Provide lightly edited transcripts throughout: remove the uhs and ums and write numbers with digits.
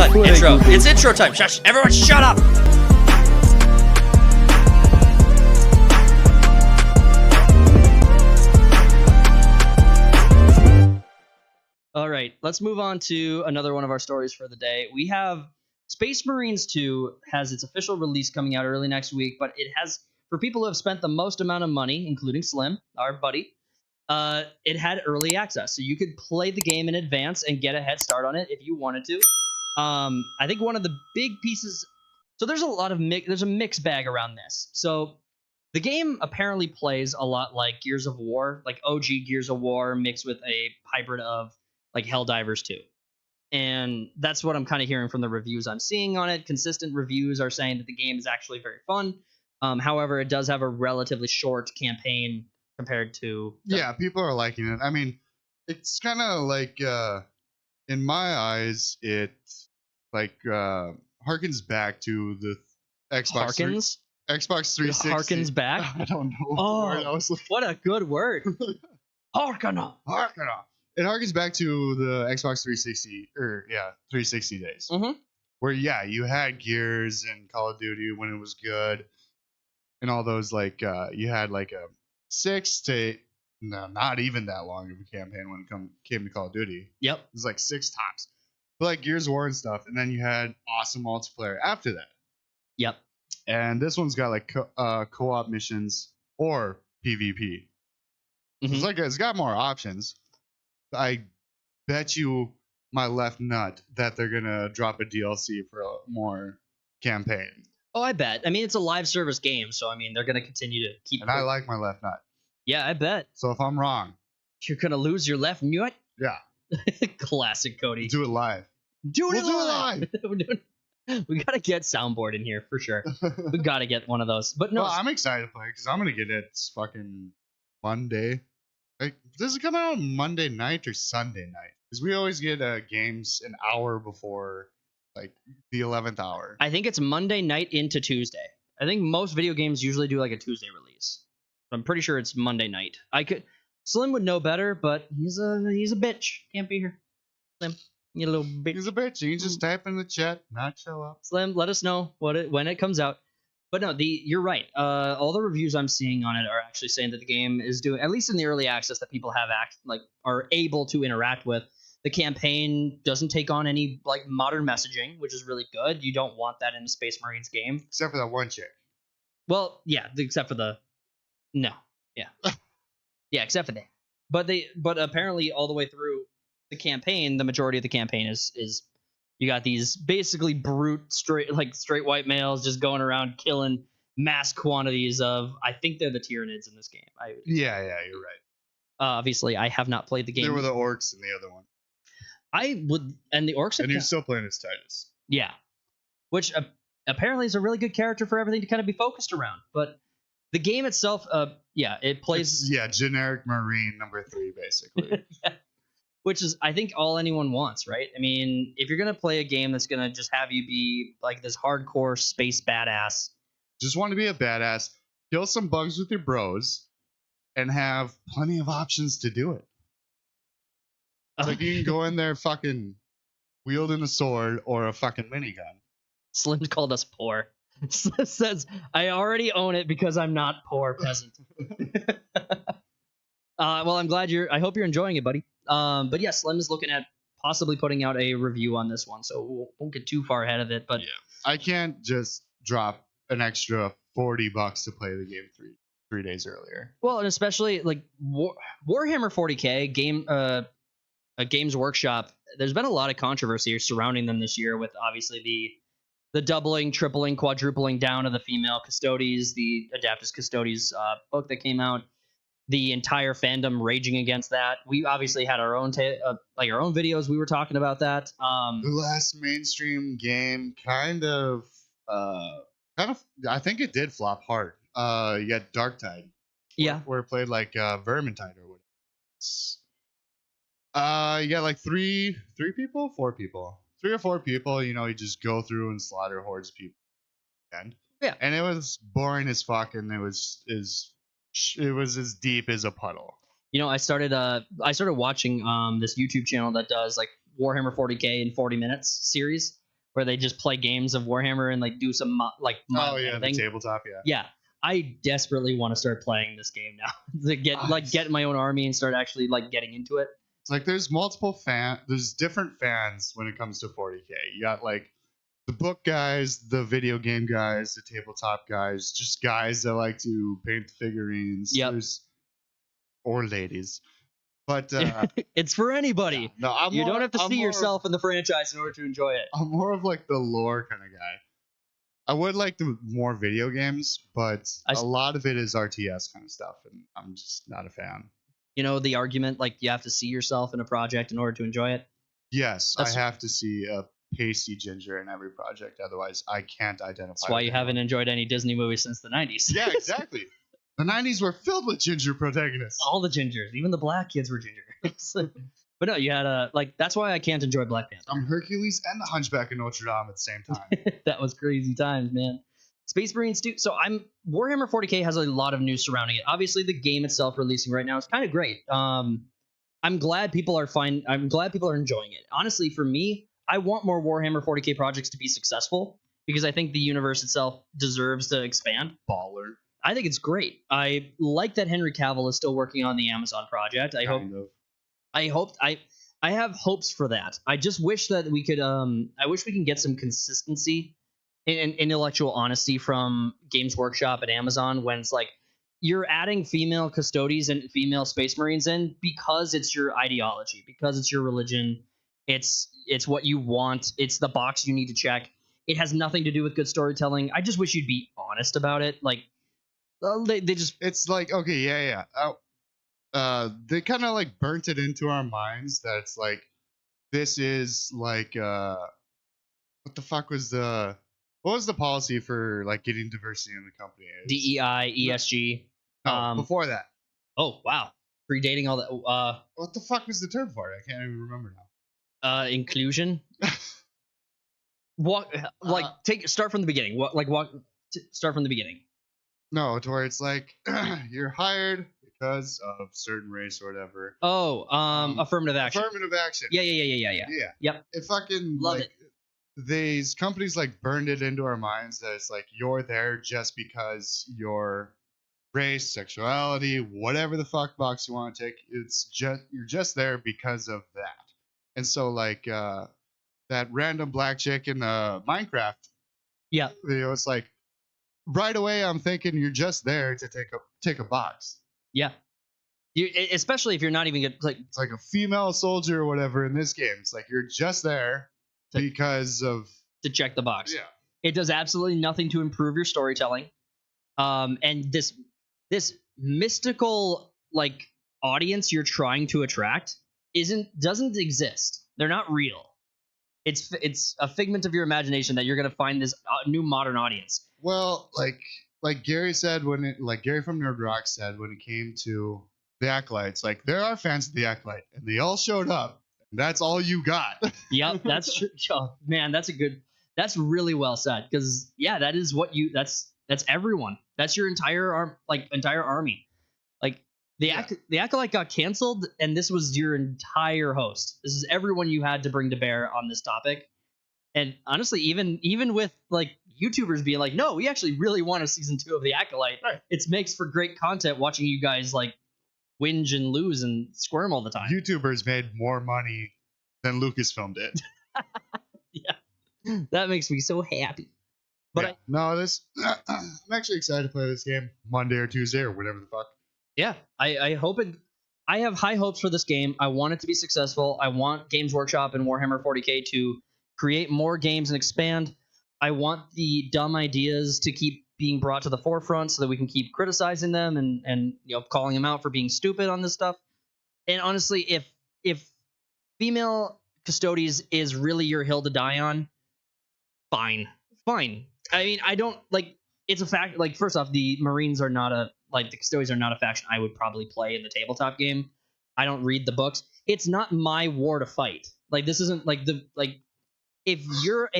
done. Intro. It's intro time. Shush. Everyone shut up. All right, let's move on to another one of our stories for the day. We have Space Marines 2 has its official release coming out early next week, but it has, for people who have spent the most amount of money, including Slim, our buddy, it had early access. So you could play the game in advance and get a head start on it if you wanted to. I think one of the big pieces... So there's a lot of there's a mixed bag around this. So the game apparently plays a lot like Gears of War, like OG Gears of War mixed with a hybrid of like Helldivers 2. And that's what I'm kind of hearing from the reviews I'm seeing on it. Consistent reviews are saying that the game is actually very fun. However, it does have a relatively short campaign compared to... Yeah, people are liking it. I mean, it's kind of like, in my eyes, it like harkens back to the Xbox Xbox 360. It harkens back? I don't know. What a good word. Harkena. Harkena. It harkens back to the Xbox 360 days. Mm-hmm. Where, yeah, you had Gears and Call of Duty when it was good. And all those, like, you had like a 6 to, no, not even that long of a campaign when it came to Call of Duty. Yep. It was like 6 tops. But like Gears of War and stuff. And then you had awesome multiplayer after that. Yep. And this one's got like co-op missions or PvP. Mm-hmm. It's like it's got more options. I bet you my left nut that they're gonna drop a DLC for a more campaign. Oh, I bet. I mean, it's a live service game, so I mean, they're gonna continue to keep. And I like my left nut. Yeah, I bet. So if I'm wrong, You're gonna lose your left nut. yeah, Classic Cody. do it live. We'll do it live. We gotta get soundboard in here for sure. We gotta get one of those. But no, Well, I'm excited to play because I'm gonna get it fucking Monday. Like, does it come out on Monday night or Sunday night? Because we always get games an hour before, like, the 11th hour. I think it's Monday night into Tuesday. I think most video games usually do like a Tuesday release. I'm pretty sure it's Monday night. Slim would know better, but he's a bitch. Can't be here. Slim, you little bitch. He's a bitch. You can just type in the chat, not show up. Slim, let us know when it comes out. But no, you're right. All the reviews I'm seeing on it are actually saying that the game is doing, at least in the early access that people have are able to interact with. The campaign doesn't take on any like modern messaging, which is really good. You don't want that in a Space Marines game, Except for that one chick. Well, yeah, except for yeah, except for that. But apparently all the way through the campaign, the majority of the campaign is you got these basically brute straight white males just going around killing mass quantities of, I think they're the Tyranids in this game. Yeah, you're right. Obviously, I have not played the game. There were the orcs in the other one. And the orcs. And you're still playing as Titus. Yeah, which apparently is a really good character for everything to kind of be focused around. But the game itself, it plays. Generic Marine number 3, basically. Yeah. Which is, I think, all anyone wants, right? I mean, if you're going to play a game that's going to just have you be like this hardcore space badass. Just want to be a badass, kill some bugs with your bros, and have plenty of options to do it. Like, you can go in there fucking wielding a sword or a fucking minigun. Slim called us poor. Slim says, I already own it because I'm not poor peasant. Well, I'm glad I hope you're enjoying it, buddy. But yeah, Slim is looking at possibly putting out a review on this one, so we won't get too far ahead of it. But yeah, I can't just drop an extra $40 to play the game three days earlier. Well, and especially like Warhammer 40K Games Workshop. There's been a lot of controversy surrounding them this year, with obviously the doubling, tripling, quadrupling down of the female Custodes, the Adeptus Custodes book that came out. The entire fandom raging against that. We obviously had our own our own videos. We were talking about that. The last mainstream game kind of I think it did flop hard. You got Darktide. Yeah. Where it played like Vermintide or whatever. You got like 4 people. 3 or 4 people, you just go through and slaughter hordes of people. Yeah. And it was boring as fuck, and it was as deep as a puddle. I started watching this YouTube channel that does like Warhammer 40K in 40 minutes series. where they just play games of Warhammer and like do some Oh yeah, the thing. tabletop. Yeah. Yeah, I desperately want to start playing this game now to get my own army and start actually like getting into it. It's like there's different fans when it comes to 40K. You got like the book guys, the video game guys, the tabletop guys, just guys that like to paint figurines. Yep. Or ladies. But it's for anybody. No, you don't have to see yourself in the franchise in order to enjoy it. I'm more of like the lore kind of guy. I would like the more video games, but a lot of it is RTS kind of stuff, and I'm just not a fan. You know the argument, like you have to see yourself in a project in order to enjoy it? Yes, I have to see a pasty ginger in every project, otherwise I can't identify. That's why you haven't enjoyed any Disney movies since the 90s. Yeah, exactly. The 90s were filled with ginger protagonists. All the gingers, even the black kids were ginger. But no, you had that's why I can't enjoy Black Panther. I'm Hercules and the Hunchback of Notre Dame at the same time. That was crazy times, man. Space Marines 2. So Warhammer 40K has a lot of news surrounding it. Obviously, the game itself releasing right now is kind of great. I'm glad people are fine. I'm glad people are enjoying it. Honestly, for me, I want more Warhammer 40K projects to be successful because I think the universe itself deserves to expand. Baller. I think it's great. I like that Henry Cavill is still working on the Amazon project. I have hopes for that. I just wish that we could I wish we can get some consistency and intellectual honesty from Games Workshop and Amazon when it's like you're adding female custodies and female space marines in because it's your ideology, because it's your religion, it's what you want, it's the box you need to check. It has nothing to do with good storytelling. I just wish you'd be honest about it. Like they just it's like okay, yeah. They kind of like burnt it into our minds that it's like this is like what the fuck was what was the policy for like getting diversity in the company? DEI, ESG. No, before that. Oh wow, predating all that. What the fuck was the term for it? I can't even remember now. Inclusion. Start from the beginning. Start from the beginning. No, to where it's like you're hired because of certain race or whatever. Oh, affirmative action. Affirmative action. Yeah. Yep. It fucking love it. These companies like burned it into our minds that it's like you're there just because your race, sexuality, whatever the fuck box you want to take. You're just there because of that. And so like that random black chick in Minecraft. Yeah. Video. It's like right away I'm thinking you're just there to take a box. Yeah. Especially if you're not even it's like a female soldier or whatever in this game. It's like you're just there because of to check the box. Yeah. It does absolutely nothing to improve your storytelling. And this mystical like audience you're trying to attract doesn't exist. They're not real. It's a figment of your imagination that you're going to find this new modern audience. Well, like Gary said Gary from Nerd Rock said when it came to the Acolytes, like there are fans of the Acolyte and they all showed up. And that's all you got. Yep, that's true. Oh, man, that's really well said because that is what that's everyone. That's your entire army. Like the Acolyte got canceled and this was your entire host. This is everyone you had to bring to bear on this topic. And honestly, even with like YouTubers being like, no, we actually really want a season 2 of the Acolyte. Right. It makes for great content watching you guys like whinge and lose and squirm all the time. YouTubers made more money than Lucasfilm did. Yeah, that makes me so happy. But I'm actually excited to play this game Monday or Tuesday or whatever the fuck. Yeah, I hope it. I have high hopes for this game. I want it to be successful. I want Games Workshop and Warhammer 40K to create more games and expand. I want the dumb ideas to keep being brought to the forefront so that we can keep criticizing them and calling them out for being stupid on this stuff. And honestly, if female custodies is really your hill to die on, fine. I mean, I don't like it's a fact. Like first off, the Marines are not the custodians are not a faction I would probably play in the tabletop game. I don't read the books. It's not my war to fight. Like this isn't if you're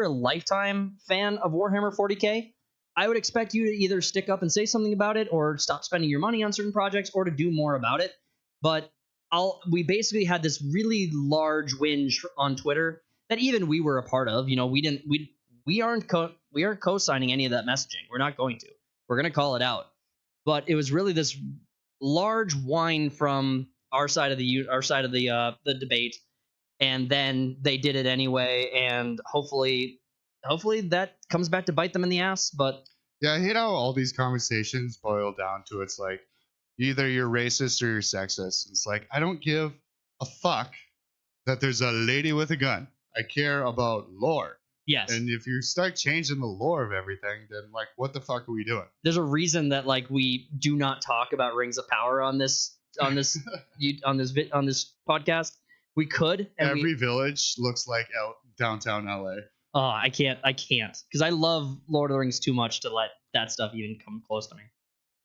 a lifetime fan of Warhammer 40K, I would expect you to either stick up and say something about it or stop spending your money on certain projects or to do more about it. But we basically had this really large whinge on Twitter that even we were a part of. You know, we aren't co-signing any of that messaging. We're not going to. We're going to call it out. But it was really this large whine from our side of the debate, and then they did it anyway, and hopefully that comes back to bite them in the ass. But Yeah, I hate how all these conversations boil down to it's like either you're racist or you're sexist. It's like I don't give a fuck that there's a lady with a gun. I care about lore. yes, And if you start changing the lore of everything, then like what the fuck are we doing? there's a reason that like we do not talk about Rings of Power on this on this podcast. We could, and Every village looks like downtown LA. oh, I can't because I love Lord of the Rings too much to let that stuff even come close to me.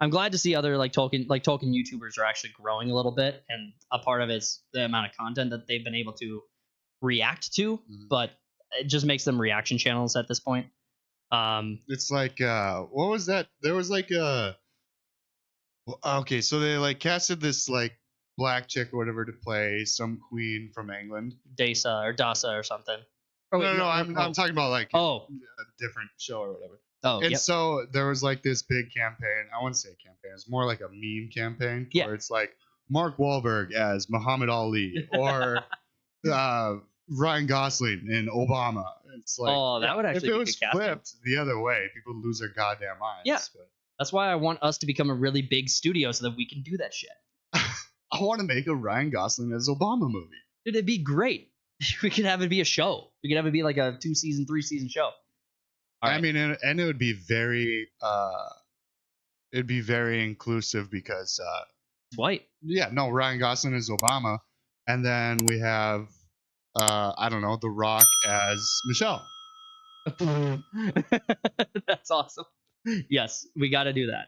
I'm glad to see other like Tolkien YouTubers are actually growing a little bit, and a part of it's the amount of content that they've been able to react to, but it just makes them reaction channels at this point. It's like what was that? There was like okay, so they like casted this like black chick or whatever to play some queen from England. Dasa or something. Oh, wait, No, I'm talking about like Oh, a different show or whatever. oh, And yep. so there was like this big campaign. I wouldn't say campaign. It's more like a meme campaign Yeah. where it's like Mark Wahlberg as Muhammad Ali or Ryan Gosling in Obama. It's like Oh, that would actually if it be was good casting. flipped the other way, people would lose their goddamn minds. Yeah. But That's why I want us to become a really big studio so that we can do that shit. I want to make a Ryan Gosling as Obama movie. Dude, it'd be great. We could have it be a show. We could have it be like a 2-season, 3-season show. All I right. mean, and it would be very inclusive because It's white. yeah, no, Ryan Gosling is Obama, and then we have I don't know, The Rock as Michelle. That's awesome. Yes, we got to do that.